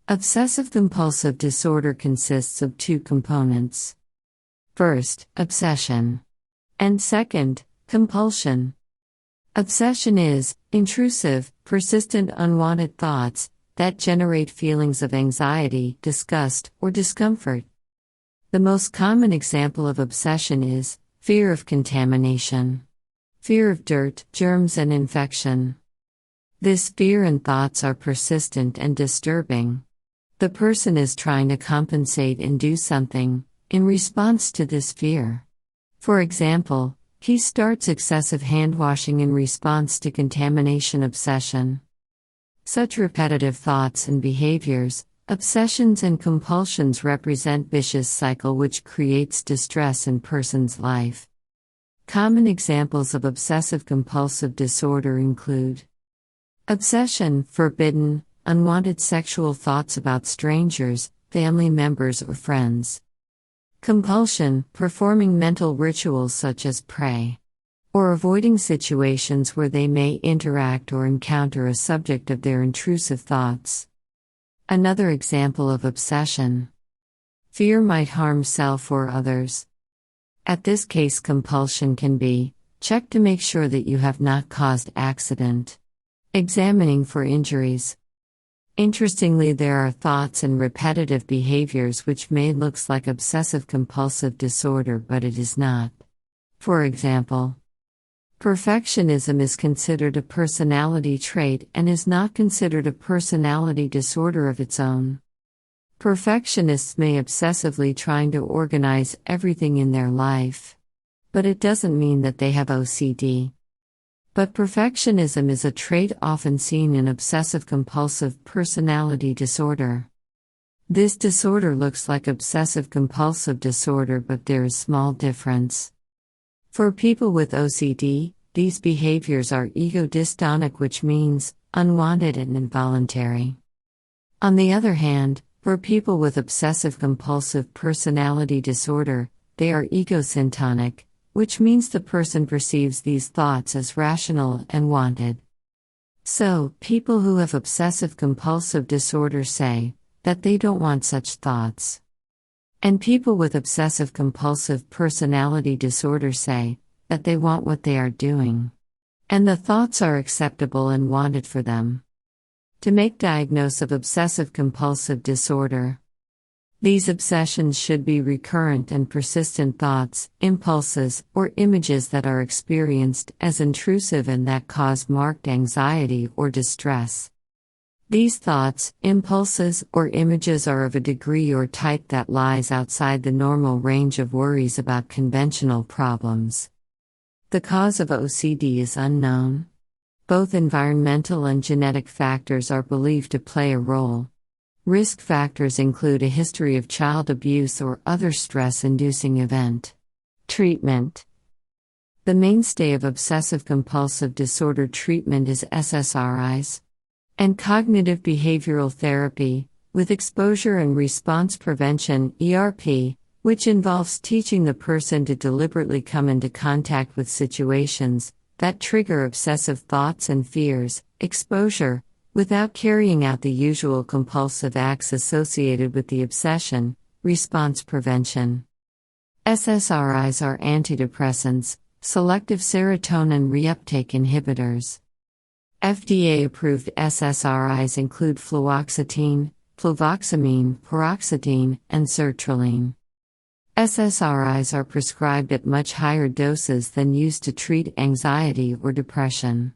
Obsessive-compulsive disorder consists of two components. First, obsession. And second, compulsion. Obsession is intrusive, persistent unwanted thoughts that generate feelings of anxiety, disgust, or discomfort. The most common example of obsession is fear of contamination. Fear of dirt, germs, and infection. This fear and thoughts are persistent and disturbing. The person is trying to compensate and do something in response to this fear. For example, he starts excessive handwashing in response to contamination obsession. Such repetitive thoughts and behaviors, obsessions and compulsions represent vicious cycle which creates distress in person's life. Common examples of obsessive-compulsive disorder include obsession, forbidden, unwanted sexual thoughts about strangers, family members or friends. Compulsion, performing mental rituals such as pray, or avoiding situations where they may interact or encounter a subject of their intrusive thoughts. Another example of obsession. Fear might harm self or others. At this case, compulsion can be check to make sure that you have not caused accident. Examining for injuries. Interestingly, there are thoughts and repetitive behaviors which may look like obsessive-compulsive disorder, but it is not. For example, perfectionism is considered a personality trait and is not considered a personality disorder of its own. Perfectionists may obsessively trying to organize everything in their life, but it doesn't mean that they have OCD. But perfectionism is a trait often seen in obsessive-compulsive personality disorder. This disorder looks like obsessive-compulsive disorder, but there is small difference. For people with OCD, these behaviors are ego-dystonic, which means unwanted and involuntary. On the other hand, for people with obsessive-compulsive personality disorder, they are ego-syntonic, which means the person perceives these thoughts as rational and wanted. So, people who have obsessive-compulsive disorder say that they don't want such thoughts. And people with obsessive-compulsive personality disorder say that they want what they are doing. And the thoughts are acceptable and wanted for them. To make diagnosis of obsessive-compulsive disorder, these obsessions should be recurrent and persistent thoughts, impulses, or images that are experienced as intrusive and that cause marked anxiety or distress. These thoughts, impulses, or images are of a degree or type that lies outside the normal range of worries about conventional problems. The cause of OCD is unknown. Both environmental and genetic factors are believed to play a role. Risk factors include a history of child abuse or other stress-inducing event. Treatment. The mainstay of obsessive-compulsive disorder treatment is SSRIs and cognitive behavioral therapy, with exposure and response prevention (ERP), which involves teaching the person to deliberately come into contact with situations that trigger obsessive thoughts and fears, exposure, without carrying out the usual compulsive acts associated with the obsession, response prevention. SSRIs are antidepressants, selective serotonin reuptake inhibitors. FDA-approved SSRIs include fluoxetine, fluvoxamine, paroxetine, and sertraline. SSRIs are prescribed at much higher doses than used to treat anxiety or depression.